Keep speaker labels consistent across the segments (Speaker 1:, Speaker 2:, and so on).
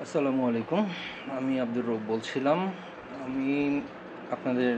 Speaker 1: আসসালামু আলাইকুম। আমি আব্দুর রব বলছিলাম। আমি আপনাদের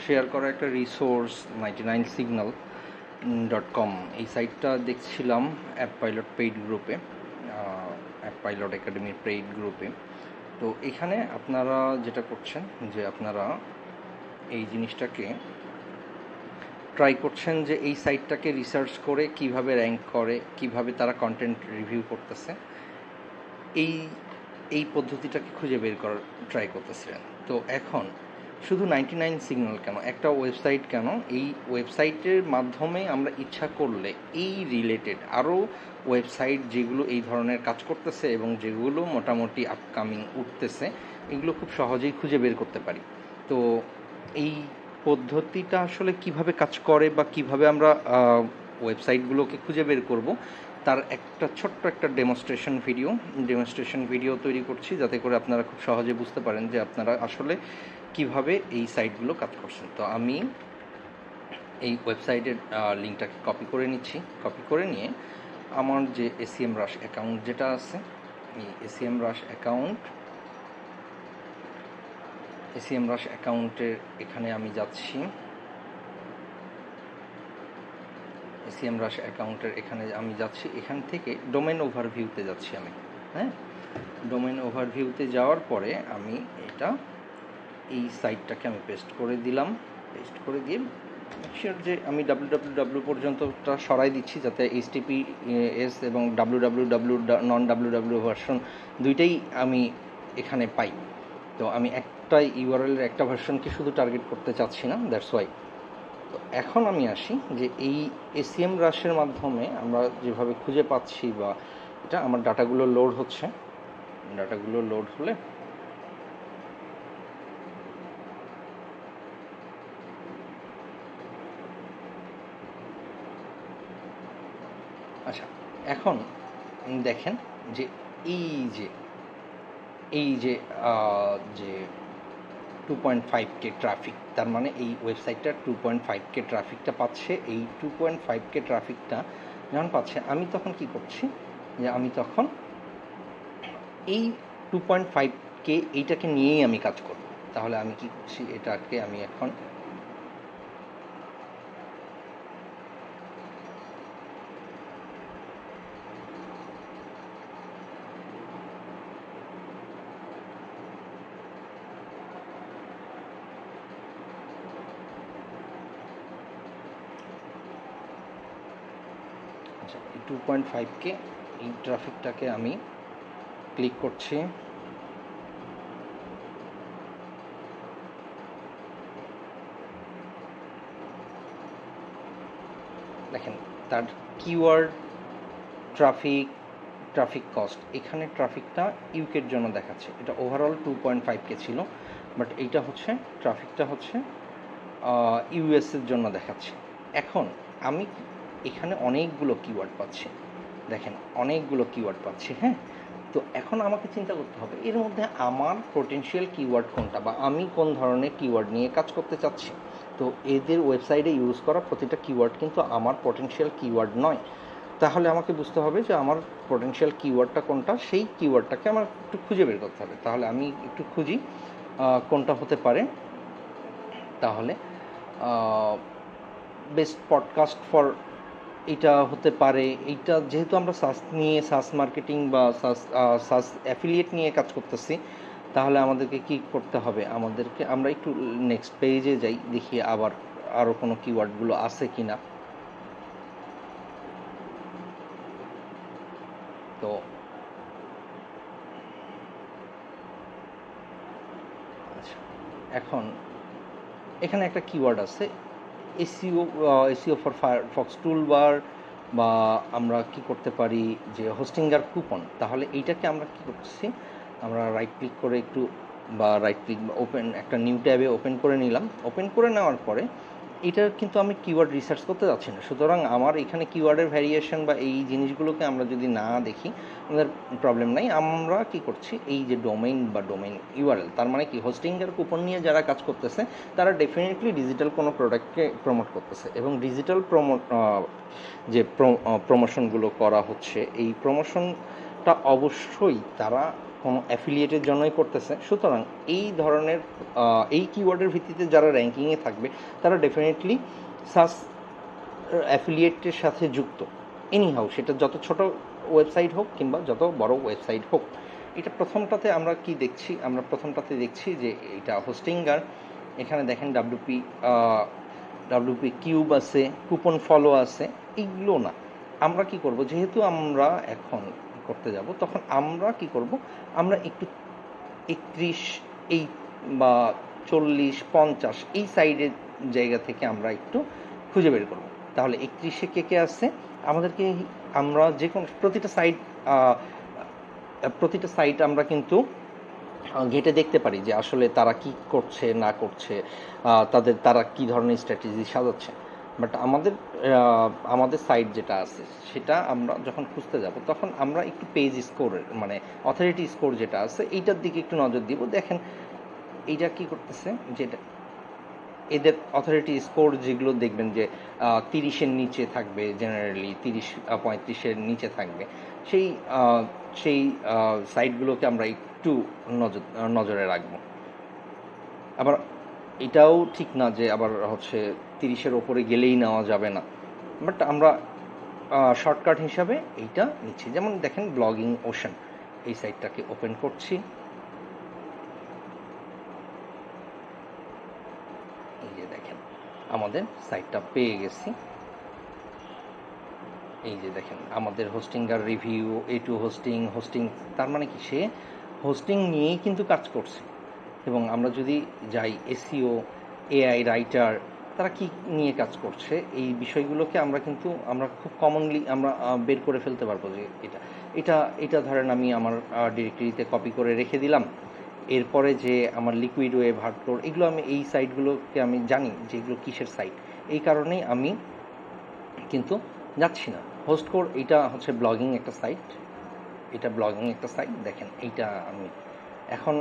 Speaker 1: শেয়ার করা একটা রিসোর্স 99signal.com এই সাইটটা দেখছিলাম অ্যাপ পাইলট পেইড গ্রুপে, অ্যাপ পাইলট একাডেমির পেইড গ্রুপে। তো এখানে আপনারা যেটা করছেন যে আপনারা এই জিনিসটাকে ট্রাই করছেন যে এই সাইটটাকে রিসার্চ করে কিভাবে র্যাঙ্ক করে, কিভাবে তারা কন্টেন্ট রিভিউ করতেছে, এই এই পদ্ধতিটাকে খুঁজে বের করার ট্রাই করতেছিলেন। তো এখন শুধু 99signal কেন, একটা ওয়েবসাইট কেন, এই ওয়েবসাইটের মাধ্যমে আমরা ইচ্ছা করলে এই রিলেটেড আরও ওয়েবসাইট যেগুলো এই ধরনের কাজ করতেছে এবং যেগুলো মোটামুটি আপকামিং উঠতেছে, এগুলো খুব সহজেই খুঁজে বের করতে পারি। তো এই পদ্ধতিটা আসলে কিভাবে কাজ করে বা কিভাবে আমরা ওয়েবসাইটগুলোকে খুঁজে বের করব, তার একটা ছোট্ট একটা ডেমনস্ট্রেশন ভিডিও তৈরি করছি, যাতে করে আপনারা খুব সহজে বুঝতে পারেন যে আপনারা আসলে কিভাবে এই সাইটগুলো কাজ করছেন। তো আমি এই ওয়েবসাইটের লিঙ্কটাকে কপি করে নিচ্ছি। কপি করে নিয়ে আমার যে এসিএম রাশ অ্যাকাউন্ট যেটা আছে, এই এসিএম রাশ অ্যাকাউন্টের এখানে আমি যাচ্ছি। এসিএম রাশ অ্যাকাউন্টের এখানে আমি যাচ্ছি, এখান থেকে ডোমেন ওভারভিউতে যাচ্ছি আমি। হ্যাঁ, ডোমেন ওভারভিউতে যাওয়ার পরে আমি এই সাইটটাকে আমি পেস্ট করে দিলাম। পেস্ট করে দিয়ে শিওর যে আমি www পর্যন্তটা সরাই দিচ্ছি, যাতে HTTPS এবং www নন www ভার্সন দুইটাই আমি এখানে পাই। তো আমি একটা ইউআরএলের একটা ভার্সনকে শুধু টার্গেট করতে চাচ্ছি না, দ্যাটস ওয়াই। তো এখন আমি আসি যে এই এসিএম রাশের মাধ্যমে আমরা যেভাবে খুঁজে পাচ্ছি, বা এটা আমার ডাটাগুলো লোড হচ্ছে। ডাটাগুলো লোড হলে আচ্ছা, এখন দেখেন যে এই যে এই যে যে 2.5K ট্রাফিক, তার মানে এই ওয়েবসাইটটা 2.5K ট্রাফিকটা পাচ্ছে। এই 2.5K ট্রাফিকটা যখন পাচ্ছে, আমি তখন কি করছি যে আমি তখন এই 2.5K এইটাকে নিয়েই আমি কাজ করব। তাহলে আমি কি করছি, এটাকে আমি এখন আচ্ছা, এই 2.5K এই ট্রাফিকটাকে আমি ক্লিক করছি। দেখেন তার কিওয়ার্ড ট্রাফিক কস্ট, এখানে ট্রাফিকটা ইউকের জন্য দেখাচ্ছে। এটা ওভারঅল 2.5K ছিল, বাট এইটা হচ্ছে ট্রাফিকটা হচ্ছে ইউএসের জন্য দেখাচ্ছে। এখন আমি এখানে অনেকগুলো কিওয়ার্ড পাচ্ছি, দেখেন অনেকগুলো কিওয়ার্ড পাচ্ছি। হ্যাঁ, তো এখন আমাকে চিন্তা করতে হবে এর মধ্যে আমার পোটেনশিয়াল কিওয়ার্ড কোনটা, বা আমি কোন ধরনের কিওয়ার্ড নিয়ে কাজ করতে চাচ্ছি। তো এদের ওয়েবসাইটে ইউজ করা প্রতিটা কিওয়ার্ড কিন্তু আমার পোটেনশিয়াল কিওয়ার্ড নয়। তাহলে আমাকে বুঝতে হবে যে আমার পোটেনশিয়াল কিওয়ার্ডটা কোনটা, সেই কিওয়ার্ডটাকে আমার একটু খুঁজে বের করতে হবে। তাহলে আমি একটু খুঁজি কোনটা হতে পারে। তাহলে বেস্ট পডকাস্ট ফর, এটা হতে পারে। এইটা যেহেতু আমরা সাস মার্কেটিং বা সাস অ্যাফিলিয়েট নিয়ে কাজ করতেছি, তাহলে আমাদেরকে কি করতে হবে, আমরা একটু নেক্সট পেজে যাই, দেখি আবার আরও কোনো কিওয়ার্ডগুলো আছে কি না। তো আচ্ছা, এখন এখানে একটা কিওয়ার্ড আছে এসইও ফর ফায়ারফক্স টুলবার, বা আমরা কি করতে পারি যে হোস্টিঙ্গার কুপন। তাহলে এইটাকে আমরা কি করতেছি, আমরা রাইট ক্লিক করে একটু, বা রাইট ক্লিক ওপেন একটা নিউ ট্যাবে ওপেন করে নিলাম। ওপেন করে নেওয়ার পরে এটা কিন্তু আমি কিওয়ার্ড রিসার্চ করতে যাচ্ছি না, সুতরাং আমার এখানে কিওয়ার্ডের ভ্যারিয়েশন বা এই জিনিসগুলোকে আমরা যদি না দেখি আমাদের প্রবলেম নাই। আমরা কি করছি, এই যে ডোমেইন বা ডোমেইন ইউআরএল, তার মানে কি হোস্টিংয়ের কুপন নিয়ে যারা কাজ করতেছে তারা ডেফিনেটলি ডিজিটাল কোনো প্রোডাক্টকে প্রমোট করতেছে, এবং ডিজিটাল যে প্রমোশনগুলো করা হচ্ছে, এই প্রমোশনটা অবশ্যই তারা কোনো অ্যাফিলিয়েটের জন্যই করতেছে। সুতরাং এই ধরনের এই কিওয়ার্ডের ভিত্তিতে যারা র্যাঙ্কিংয়ে থাকবে তারা ডেফিনেটলি সাস অ্যাফিলিয়েটের সাথে যুক্ত। এনিহাউ সেটা যত ছোট ওয়েবসাইট হোক কিংবা যত বড় ওয়েবসাইট হোক। এটা প্রথমটাতে আমরা কি দেখছি, আমরা প্রথমটাতে দেখছি যে এটা হোস্টিঙ্গার। এখানে দেখেন ডাব্লিউপি কিউব আছে, কুপন ফলো আছে, এইগুলো না। আমরা কি করব, যেহেতু আমরা এখন করতে যাব, তখন আমরা কি করব, আমরা একটু 31 এই বা 40, 50 এই সাইডের জায়গা থেকে আমরা একটু খুঁজে বের করব। তাহলে 31-এ কে আছে আমাদেরকে, আমরা যে কোনো প্রতিটা সাইট আমরা কিন্তু ঘেঁটে দেখতে পারি যে আসলে তারা কি করছে না করছে, তারা কি ধরনের স্ট্র্যাটেজি সাজাচ্ছে। বাট আমাদের সাইট যেটা আছে সেটা আমরা যখন খুঁজতে যাব তখন আমরা একটু পেজ স্কোরের মানে অথরিটি স্কোর যেটা আছে এইটার দিকে একটু নজর দিব। দেখেন এইটা কি করতেছে, যেটা এদের অথরিটি স্কোর যেগুলো দেখবেন যে 30-এর নিচে থাকবে, জেনারেলি 30-35-এর নিচে থাকবে, সেই সাইটগুলোকে আমরা একটু নজরে রাখবো। আবার এটাও ঠিক না যে আবার 30-এর ওপরে গেলেই নেওয়া যাবে না, বাট আমরা শর্টকাট হিসাবে এইটা নিচ্ছি। যেমন দেখেন ব্লগিং ওশান, এই সাইটটাকে ওপেন করছি। এই যে দেখেন আমাদের সাইটটা পেয়ে গেছি। এই যে দেখেন আমাদের হোস্টিংগার রিভিউ, A2 হোস্টিং, তার মানে কি সে হোস্টিং নিয়েই কিন্তু কাজ করছে। এবং আমরা যদি যাই এসইও, এআই রাইটার, তারা কি নিয়ে কাজ করছে, এই বিষয়গুলোকে আমরা খুব কমনলি আমরা বের করে ফেলতে পারবো যে এটা ধরেন আমি আমার ডিরেক্টরিতে কপি করে রেখে দিলাম। এরপরে যে আমার লিকুইড ওয়েব, হার্ডকোর, এগুলো আমি এই সাইটগুলোকে আমি জানি যে এগুলো কিসের সাইট, এই কারণেই আমি কিন্তু যাচ্ছি না। হোস্টকোর এইটা ব্লগিং একটা সাইট, দেখেন এইটা আমি এখন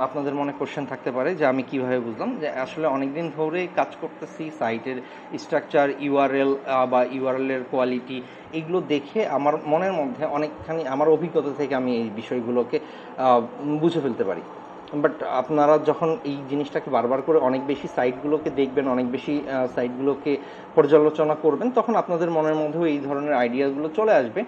Speaker 1: আপনাদের মনে কোশ্চেন থাকতে পারে যে আমি কিভাবে বুঝলাম, যে আসলে অনেকদিন ধরে কাজ করতেছি, সাইটের স্ট্রাকচার, ইউআরএল বা ইউআরএলের কোয়ালিটি, এগুলো দেখে আমার মনের মধ্যে অনেকখানি আমার অভিজ্ঞতা থেকে আমি এই বিষয়গুলোকে বুঝে ফেলতে পারি। বাট আপনারা যখন এই জিনিসটাকে বারবার করে অনেক বেশি সাইটগুলোকে দেখবেন, অনেক বেশি সাইটগুলোকে পর্যালোচনা করবেন, তখন আপনাদের মনের মধ্যেও এই ধরনের আইডিয়াগুলো চলে আসবে।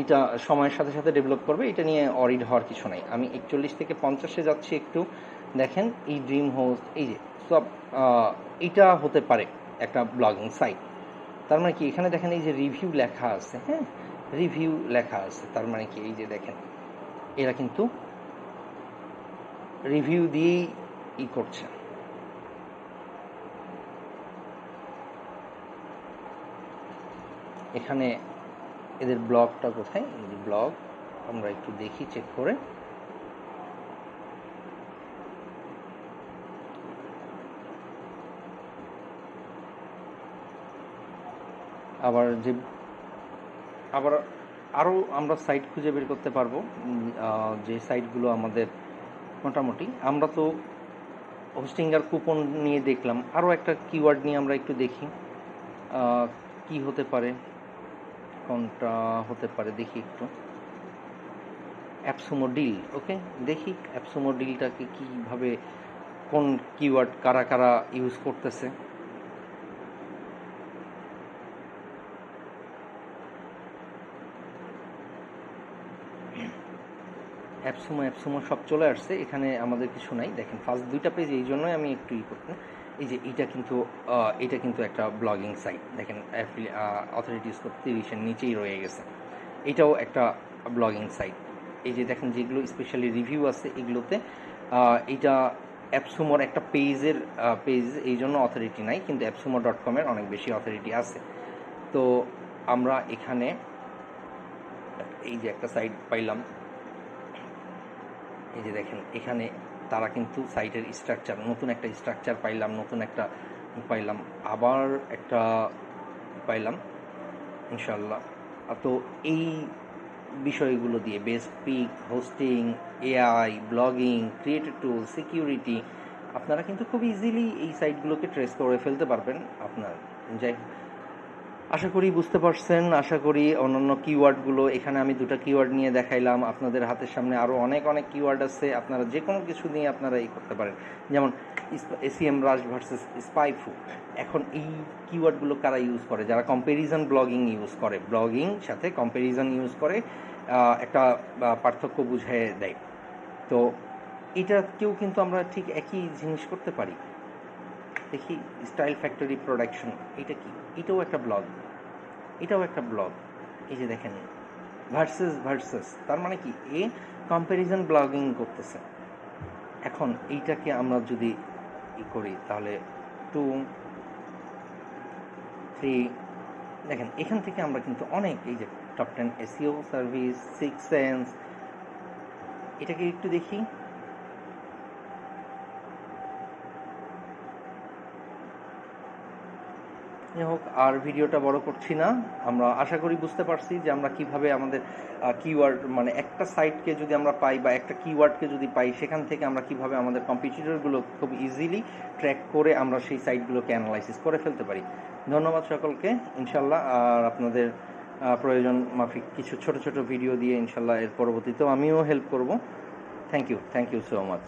Speaker 1: এটা সময়ের সাথে সাথে ডেভেলপ করবে, এটা নিয়ে অরিড হওয়ার কিছু নাই। আমি 41 থেকে 50-এ যাচ্ছি একটু। দেখেন এই ড্রিম হোস্ট, এই যে সব এটা হতে পারে একটা ব্লগিং সাইট। তার মানে কি, এখানে দেখেন এই যে রিভিউ লেখা আছে, হ্যাঁ রিভিউ লেখা আছে, তার মানে কি এই যে দেখেন এরা কিন্তু রিভিউ দিয়েই করছে। এখানে এদের ব্লগটা কোথায়, এই যে ব্লগ আমরা একটু দেখি চেক করে। আবার আরও আমরা সাইট খুঁজে বের করতে পারবো, যে সাইটগুলো আমাদের মোটামুটি, আমরা তো হোস্টিংয়ার কুপন নিয়ে দেখলাম, আরও একটা কিওয়ার্ড নিয়ে আমরা একটু দেখি কি হতে পারে, কোনটা হতে পারে দেখি একটু। অ্যাপসুমো ডিল, ওকে দেখি অ্যাপসুমো ডিলটাকে কীভাবে, কোন কিওয়ার্ড কারা ইউজ করতেছে। অ্যাপসুমো সব চলে আসছে, এখানে আমাদের কিছু নাই। দেখেন ফার্স্ট দুইটা পেজ, এই জন্যই আমি একটু করতে, এই যে এটা কিন্তু একটা ব্লগিং সাইট। দেখেন অথরিটি স্কোর 30-এর নিচেই রয়ে গেছে, এটাও একটা ব্লগিং সাইট। এই যে দেখেন যেগুলো স্পেশালি রিভিউ আছে এগুলোতে এটা অ্যাপসুমোর একটা পেজ, এই জন্য অথরিটি নাই, কিন্তু appsumo.com-এর অনেক বেশি অথরিটি আছে। তো আমরা এখানে এই যে একটা সাইট পাইলাম, এই যে দেখেন এখানে তারা কিন্তু সাইটের স্ট্রাকচার, নতুন একটা স্ট্রাকচার পাইলাম, আবার একটা পাইলাম ইনশাল্লাহ। তো এই বিষয়গুলো দিয়ে best pick, hosting, AI, blogging, creator tool, security, আপনারা কিন্তু খুব ইজিলি এই সাইটগুলোকে ট্রেস করে ফেলতে পারবেন। আপনার যাই আশা করি বুঝতে পারছেন। আশা করি অন্যান্য কিওয়ার্ডগুলো এখানে আমি দুটো কিওয়ার্ড নিয়ে দেখাইলাম। আপনাদের হাতের সামনে আরও অনেক অনেক কিওয়ার্ড আছে, আপনারা যে কোনো কিছু নিয়ে আপনারা এই করতে পারেন। যেমন এসিএম রাশ ভার্সেস স্পাইফু। এখন এই কিওয়ার্ডগুলো কারা ইউজ করে? যারা কম্প্যারিজন ব্লগিং ইউজ করে, ব্লগিং সাথে কম্প্যারিজন ইউজ করে একটা পার্থক্য বুঝিয়ে দেয়। তো এটাকেও কিন্তু আমরা ঠিক একই জিনিস করতে পারি। দেখি স্টাইল ফ্যাক্টরি প্রোডাকশন, এটা কি? এটাও একটা ব্লগ, এটাও একটা ব্লগ। এই যে দেখেন ভার্সেস, তার মানে কি? এ কম্প্যারিজন ব্লগিং করতেছে। এখন এইটাকে আমরা যদি করি তাহলে 2, 3, দেখেন এখান থেকে আমরা কিন্তু অনেক, এই যে টপ 10 এসইও সার্ভিস, 6 সেন্স, এটাকে একটু দেখি। যাই হোক, আর ভিডিওটা বড় করছি না। আমরা আশা করি বুঝতে পারছি যে আমরা কিভাবে আমাদের কিওয়ার্ড, মানে একটা সাইটকে যদি আমরা পাই বা একটা কিওয়ার্ডকে যদি পাই, সেখান থেকে আমরা কিভাবে আমাদের কম্পিটিটরগুলো খুব ইজিলি ট্র্যাক করে আমরা সেই সাইটগুলোকে অ্যানালাইসিস করে ফেলতে পারি। ধন্যবাদ সকলকে ইনশাল্লাহ। আর আপনাদের প্রয়োজন মাফিক কিছু ছোট ছোট ভিডিও দিয়ে ইনশাল্লাহ এর পরবর্তীতেও আমিও হেল্প করব। Thank you so much.